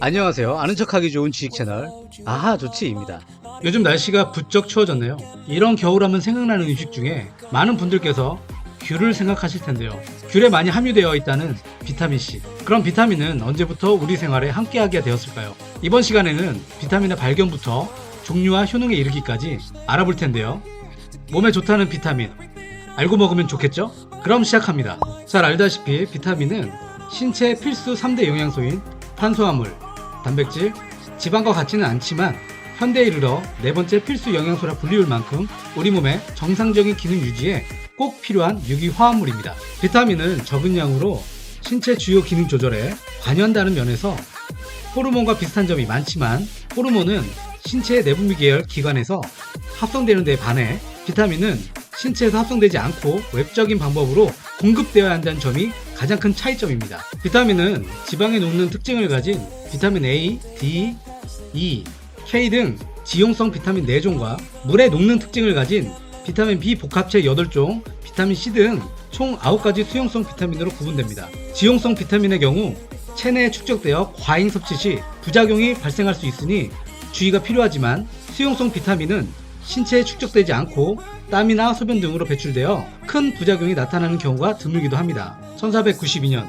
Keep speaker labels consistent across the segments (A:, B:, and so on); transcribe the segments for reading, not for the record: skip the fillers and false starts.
A: 안녕하세요. 아는 척하기 좋은 지식 채널 아하 좋지입니다.
B: 요즘 날씨가 부쩍 추워졌네요. 이런 겨울하면 생각나는 음식 중에 많은 분들께서 귤을 생각하실 텐데요. 귤에 많이 함유되어 있다는 비타민C. 그럼 비타민은 언제부터 우리 생활에 함께하게 되었을까요? 이번 시간에는 비타민의 발견부터 종류와 효능에 이르기까지 알아볼 텐데요. 몸에 좋다는 비타민. 알고 먹으면 좋겠죠? 그럼 시작합니다. 잘 알다시피 비타민은 신체 필수 3대 영양소인 탄수화물, 단백질, 지방과 같지는 않지만 현대에 이르러 네 번째 필수 영양소라 불리울 만큼 우리 몸의 정상적인 기능 유지에 꼭 필요한 유기화합물입니다. 비타민은 적은 양으로 신체 주요 기능 조절에 관여한다는 면에서 호르몬과 비슷한 점이 많지만 호르몬은 신체의 내분비 계열 기관에서 합성되는 데 반해 비타민은 신체에서 합성되지 않고 외적인 방법으로 공급되어야 한다는 점이 가장 큰 차이점입니다. 비타민은 지방에 녹는 특징을 가진 비타민 A, D, E, K 등 지용성 비타민 4종과 물에 녹는 특징을 가진 비타민 B 복합체 8종, 비타민 C 등 총 9가지 수용성 비타민으로 구분됩니다. 지용성 비타민의 경우 체내에 축적되어 과잉 섭취 시 부작용이 발생할 수 있으니 주의가 필요하지만 수용성 비타민은 신체에 축적되지 않고 땀이나 소변 등으로 배출되어 큰 부작용이 나타나는 경우가 드물기도 합니다. 1492년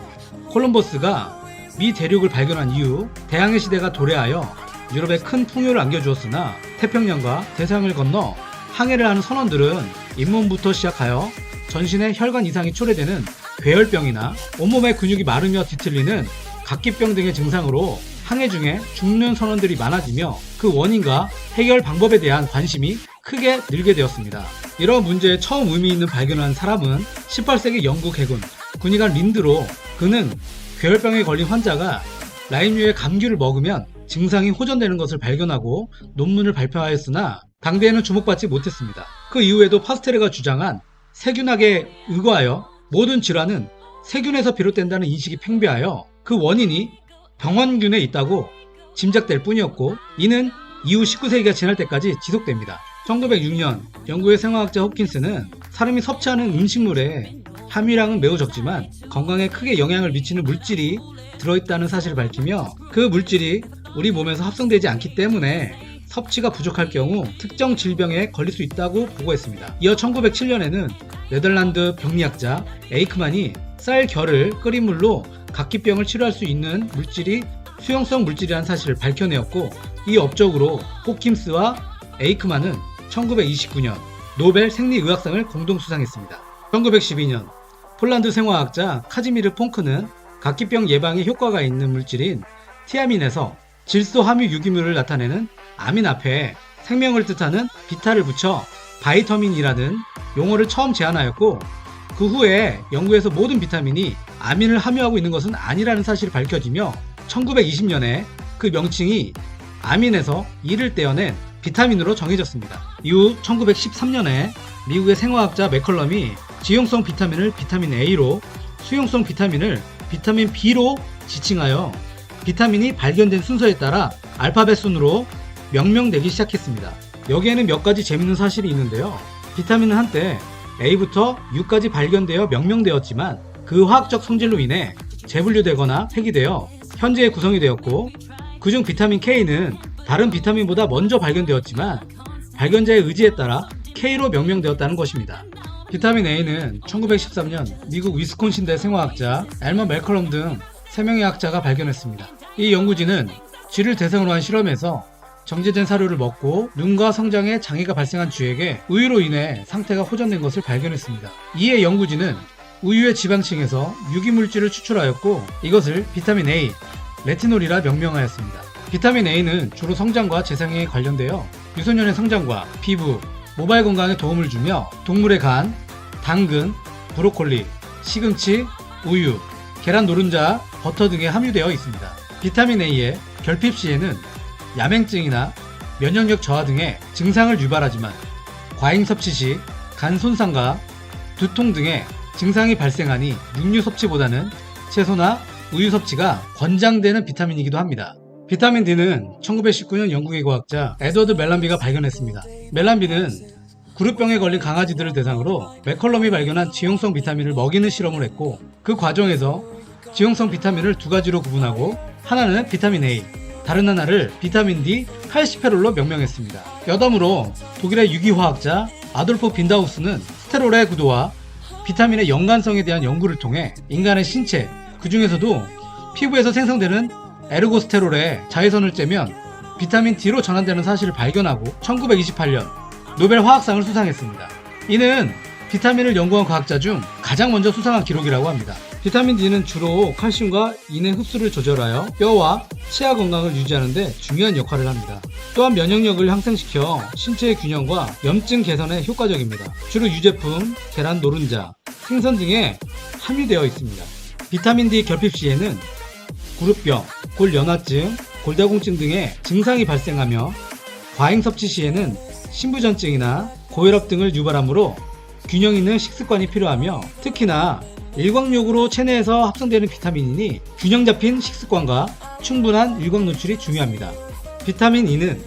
B: 콜럼버스가 미 대륙을 발견한 이후 대항해 시대가 도래하여 유럽에 큰 풍요를 안겨주었으나 태평양과 대서양을 건너 항해를 하는 선원들은 잇몸부터 시작하여 전신에 혈관 이상이 초래되는 괴혈병이나 온몸의 근육이 마르며 뒤틀리는 각기병 등의 증상으로 항해 중에 죽는 선원들이 많아지며 그 원인과 해결 방법에 대한 관심이 크게 늘게 되었습니다. 이런 문제에 처음 의미 있는 발견을 한 사람은 18세기 영국 해군 군의관 린드로. 그는 괴혈병에 걸린 환자가 라임류의 감귤을 먹으면 증상이 호전되는 것을 발견하고 논문을 발표하였으나 당대에는 주목받지 못했습니다. 그 이후에도 파스테르가 주장한 세균학에 의거하여 모든 질환은 세균에서 비롯된다는 인식이 팽배하여 그 원인이 병원균에 있다고 짐작될 뿐이었고 이는 이후 19세기가 지날 때까지 지속됩니다. 1906년 영국의 생화학자 홉킨스는 사람이 섭취하는 음식물에 함유량은 매우 적지만 건강에 크게 영향을 미치는 물질이 들어있다는 사실을 밝히며 그 물질이 우리 몸에서 합성되지 않기 때문에 섭취가 부족할 경우 특정 질병에 걸릴 수 있다고 보고했습니다. 이어 1907년에는 네덜란드 병리학자 에이크만이 쌀 결을 끓인 물로 각기병을 치료할 수 있는 물질이 수용성 물질이라는 사실을 밝혀내었고 이 업적으로 홉킨스와 에이크만은 1929년 노벨 생리의학상을 공동 수상했습니다. 1912년 폴란드 생화학자 카지미르 퐁크는 각기병 예방에 효과가 있는 물질인 티아민에서 질소 함유 유기물을 나타내는 아민 앞에 생명을 뜻하는 비타를 붙여 바이터민이라는 용어를 처음 제안하였고 그 후에 연구에서 모든 비타민이 아민을 함유하고 있는 것은 아니라는 사실이 밝혀지며 1920년에 그 명칭이 아민에서 이를 떼어낸 비타민으로 정해졌습니다. 이후 1913년에 미국의 생화학자 맥컬럼이 지용성 비타민을 비타민 A로 수용성 비타민을 비타민 B로 지칭하여 비타민이 발견된 순서에 따라 알파벳 순으로 명명되기 시작했습니다. 여기에는 몇 가지 재밌는 사실이 있는데요. 비타민은 한때 A부터 U까지 발견되어 명명되었지만 그 화학적 성질로 인해 재분류되거나 폐기되어 현재 구성이 되었고 그중 비타민 K는 다른 비타민보다 먼저 발견되었지만 발견자의 의지에 따라 K로 명명되었다는 것입니다. 비타민 A는 1913년 미국 위스콘신대 생화학자 엘머 맥컬럼 등 3명의 학자가 발견했습니다. 이 연구진은 쥐를 대상으로 한 실험에서 정제된 사료를 먹고 눈과 성장에 장애가 발생한 쥐에게 우유로 인해 상태가 호전된 것을 발견했습니다. 이에 연구진은 우유의 지방층에서 유기물질을 추출하였고 이것을 비타민 A, 레티놀이라 명명하였습니다. 비타민 A는 주로 성장과 재생에 관련되어 유소년의 성장과 피부, 모발 건강에 도움을 주며 동물의 간, 당근, 브로콜리, 시금치, 우유, 계란 노른자, 버터 등에 함유되어 있습니다. 비타민 A의 결핍 시에는 야맹증이나 면역력 저하 등의 증상을 유발하지만 과잉 섭취 시 간 손상과 두통 등의 증상이 발생하니 육류 섭취보다는 채소나 우유 섭취가 권장되는 비타민이기도 합니다. 비타민 D는 1919년 영국의 과학자 에드워드 멜란비가 발견했습니다. 멜란비는 구루병에 걸린 강아지들을 대상으로 맥컬럼이 발견한 지용성 비타민을 먹이는 실험을 했고 그 과정에서 지용성 비타민을 두 가지로 구분하고 하나는 비타민 A, 다른 하나를 비타민 D 80페롤로 명명했습니다. 여담으로 독일의 유기화학자 아돌프 빈다우스는 스테롤의 구도와 비타민의 연관성에 대한 연구를 통해 인간의 신체, 그 중에서도 피부에서 생성되는 에르고스테롤의 자외선을 쬐면 비타민 D로 전환되는 사실을 발견하고 1928년 노벨 화학상을 수상했습니다. 이는 비타민을 연구한 과학자 중 가장 먼저 수상한 기록이라고 합니다. 비타민 D는 주로 칼슘과 인의 흡수를 조절하여 뼈와 치아 건강을 유지하는 데 중요한 역할을 합니다. 또한 면역력을 향상시켜 신체의 균형과 염증 개선에 효과적입니다. 주로 유제품, 계란 노른자, 생선 등에 함유되어 있습니다. 비타민 D 결핍 시에는 구루병, 골연화증, 골다공증 등의 증상이 발생하며 과잉 섭취 시에는 신부전증이나 고혈압 등을 유발하므로 균형 있는 식습관이 필요하며 특히나 일광욕으로 체내에서 합성되는 비타민이니 균형 잡힌 식습관과 충분한 일광 노출이 중요합니다. 비타민 E는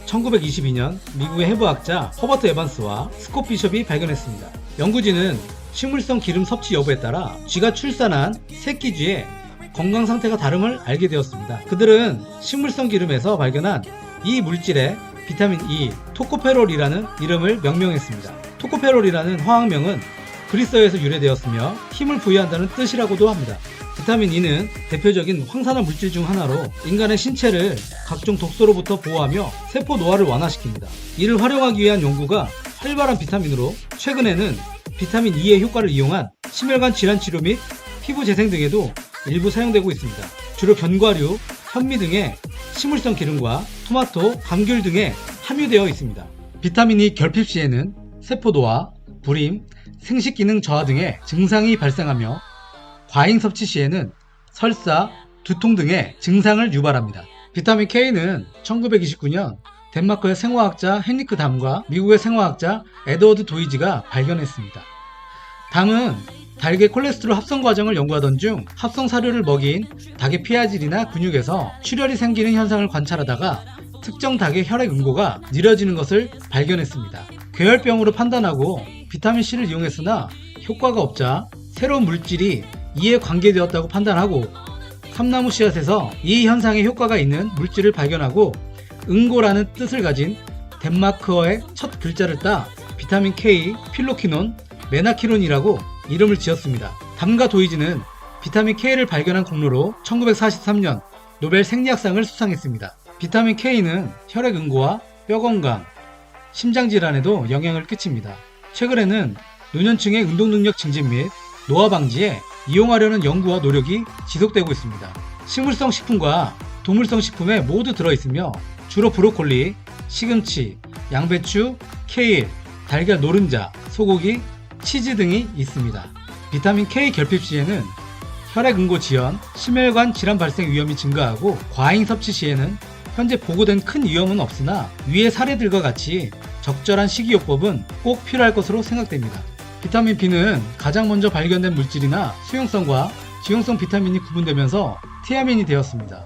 B: 1922년 미국의 해부학자 허버트 에반스와 스콧 비숍이 발견했습니다. 연구진은 식물성 기름 섭취 여부에 따라 쥐가 출산한 새끼 쥐의 건강 상태가 다름을 알게 되었습니다. 그들은 식물성 기름에서 발견한 이 물질에 비타민 E, 토코페롤이라는 이름을 명명했습니다. 토코페롤이라는 화학명은 그리스어에서 유래되었으며 힘을 부여한다는 뜻이라고도 합니다. 비타민 E는 대표적인 황산화 물질 중 하나로 인간의 신체를 각종 독소로부터 보호하며 세포 노화를 완화시킵니다. 이를 활용하기 위한 연구가 활발한 비타민으로 최근에는 비타민 E의 효과를 이용한 심혈관 질환 치료 및 피부 재생 등에도 일부 사용되고 있습니다. 주로 견과류, 현미 등의 식물성 기름과 토마토, 감귤 등에 함유되어 있습니다. 비타민 E 결핍 시에는 세포 노화, 불임, 생식 기능 저하 등의 증상이 발생하며 과잉 섭취 시에는 설사, 두통 등의 증상을 유발합니다. 비타민 K는 1929년 덴마크의 생화학자 헨리크 담과 미국의 생화학자 에드워드 도이지가 발견했습니다. 담은 닭의 콜레스테롤 합성 과정을 연구하던 중 합성 사료를 먹인 닭의 피하질이나 근육에서 출혈이 생기는 현상을 관찰하다가 특정 닭의 혈액 응고가 느려지는 것을 발견했습니다. 괴혈병으로 판단하고 비타민C를 이용했으나 효과가 없자 새로운 물질이 이에 관계되었다고 판단하고 삼나무 씨앗에서 이 현상에 효과가 있는 물질을 발견하고 응고라는 뜻을 가진 덴마크어의 첫 글자를 따 비타민 K, 필로키논, 메나키론이라고 이름을 지었습니다. 담과 도이지는 비타민 K를 발견한 공로로 1943년 노벨 생리학상을 수상했습니다. 비타민 K는 혈액 응고와 뼈 건강, 심장 질환에도 영향을 끼칩니다. 최근에는 노년층의 운동 능력 증진 및 노화 방지에 이용하려는 연구와 노력이 지속되고 있습니다. 식물성 식품과 동물성 식품에 모두 들어있으며 주로 브로콜리, 시금치, 양배추, 케일, 달걀 노른자, 소고기, 치즈 등이 있습니다. 비타민 K 결핍 시에는 혈액 응고 지연, 심혈관 질환 발생 위험이 증가하고 과잉 섭취 시에는 현재 보고된 큰 위험은 없으나 위의 사례들과 같이 적절한 식이요법은 꼭 필요할 것으로 생각됩니다. 비타민 B는 가장 먼저 발견된 물질이나 수용성과 지용성 비타민이 구분되면서 티아민이 되었습니다.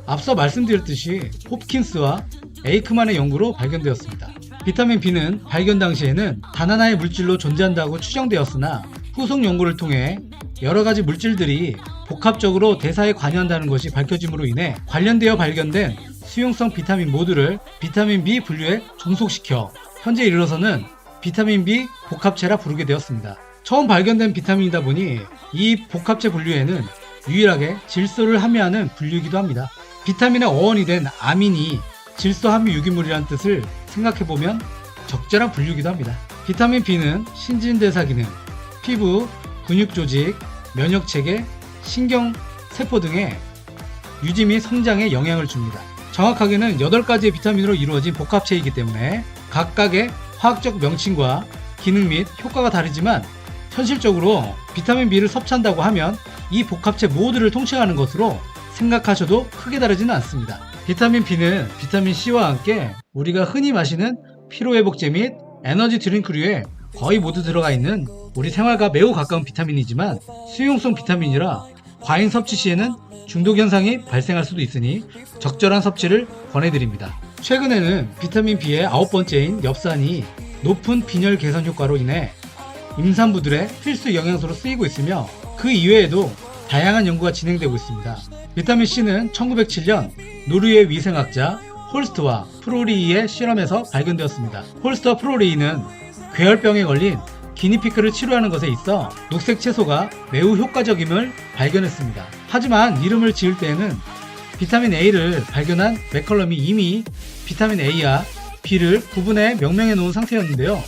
B: 앞서 말씀드렸듯이 홉킨스와 에이크만의 연구로 발견되었습니다. 비타민 B는 발견 당시에는 단 하나의 물질로 존재한다고 추정되었으나 후속 연구를 통해 여러 가지 물질들이 복합적으로 대사에 관여한다는 것이 밝혀짐으로 인해 관련되어 발견된 수용성 비타민 모두를 비타민 B 분류에 종속시켜 현재 이르러서는 비타민 B 복합체라 부르게 되었습니다. 처음 발견된 비타민이다 보니 이 복합체 분류에는 유일하게 질소를 함유하는 분류이기도 합니다. 비타민의 어원이 된 아민이 질소 함유 유기물이라는 뜻을 생각해보면 적절한 분류이기도 합니다. 비타민 B는 신진대사 기능, 피부, 근육 조직, 면역체계, 신경, 세포 등의 유지 및 성장에 영향을 줍니다. 정확하게는 8가지의 비타민으로 이루어진 복합체이기 때문에 각각의 화학적 명칭과 기능 및 효과가 다르지만 현실적으로 비타민 B를 섭취한다고 하면 이 복합체 모두를 통칭하는 것으로 생각하셔도 크게 다르지는 않습니다. 비타민 B는 비타민 C와 함께 우리가 흔히 마시는 피로회복제 및 에너지 드링크류에 거의 모두 들어가 있는 우리 생활과 매우 가까운 비타민이지만 수용성 비타민이라 과잉 섭취 시에는 중독 현상이 발생할 수도 있으니 적절한 섭취를 권해드립니다. 최근에는 비타민 B의 9번째인 엽산이 높은 빈혈 개선 효과로 인해 임산부들의 필수 영양소로 쓰이고 있으며 그 이외에도 다양한 연구가 진행되고 있습니다. 비타민 C는 1907년 노르웨이 위생학자 홀스트와 프로리이의 실험에서 발견되었습니다. 홀스트와 프로리이는 괴혈병에 걸린 기니피크를 치료하는 것에 있어 녹색 채소가 매우 효과적임을 발견했습니다. 하지만 이름을 지을 때에는 비타민 A를 발견한 맥컬럼이 이미 비타민 A와 B를 구분해 명명해 놓은 상태였는데요.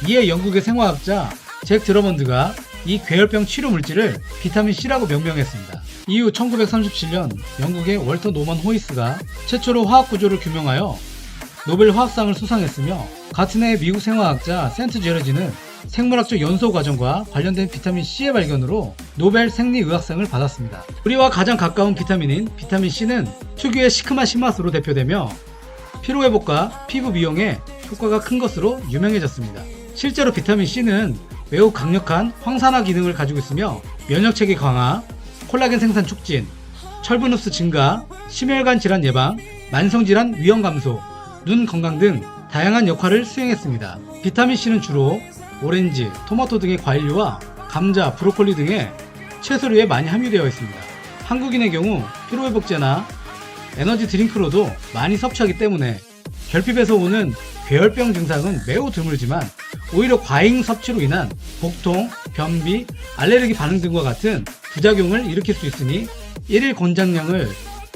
B: 이에 영국의 생화학자 잭 드러먼드가 이 괴혈병 치료 물질을 비타민 C라고 명명했습니다. 이후 1937년 영국의 월터 노먼 호이스가 최초로 화학 구조를 규명하여 노벨 화학상을 수상했으며 같은 해 미국 생화학자 센트 제러지는 생물학적 연소 과정과 관련된 비타민 C의 발견으로 노벨 생리의학상을 받았습니다. 우리와 가장 가까운 비타민인 비타민 C는 특유의 시큼한 신맛으로 대표되며 피로회복과 피부 미용에 효과가 큰 것으로 유명해졌습니다. 실제로 비타민 C는 매우 강력한 황산화 기능을 가지고 있으며 면역체계 강화, 콜라겐 생산 촉진, 철분 흡수 증가, 심혈관 질환 예방, 만성질환 위험 감소, 눈 건강 등 다양한 역할을 수행했습니다. 비타민 C는 주로 오렌지, 토마토 등의 과일류와 감자, 브로콜리 등의 채소류에 많이 함유되어 있습니다. 한국인의 경우 피로회복제나 에너지 드링크로도 많이 섭취하기 때문에 결핍에서 오는 괴혈병 증상은 매우 드물지만 오히려 과잉 섭취로 인한 복통, 변비, 알레르기 반응 등과 같은 부작용을 일으킬 수 있으니 일일 권장량을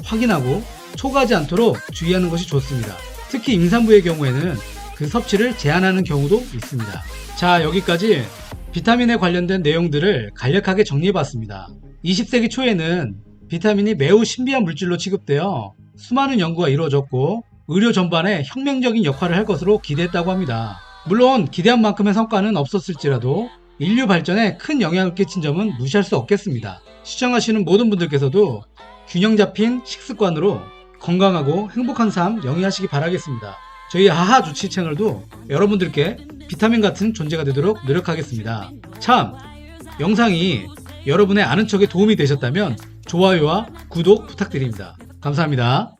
B: 확인하고 초과하지 않도록 주의하는 것이 좋습니다. 특히 임산부의 경우에는 그 섭취를 제한하는 경우도 있습니다. 자, 여기까지 비타민에 관련된 내용들을 간략하게 정리해봤습니다. 20세기 초에는 비타민이 매우 신비한 물질로 취급되어 수많은 연구가 이루어졌고 의료 전반에 혁명적인 역할을 할 것으로 기대했다고 합니다. 물론 기대한 만큼의 성과는 없었을지라도 인류 발전에 큰 영향을 끼친 점은 무시할 수 없겠습니다. 시청하시는 모든 분들께서도 균형 잡힌 식습관으로 건강하고 행복한 삶 영위하시기 바라겠습니다. 저희 하하 주치 채널도 여러분들께 비타민 같은 존재가 되도록 노력하겠습니다. 참, 영상이 여러분의 아는 척에 도움이 되셨다면 좋아요와 구독 부탁드립니다. 감사합니다.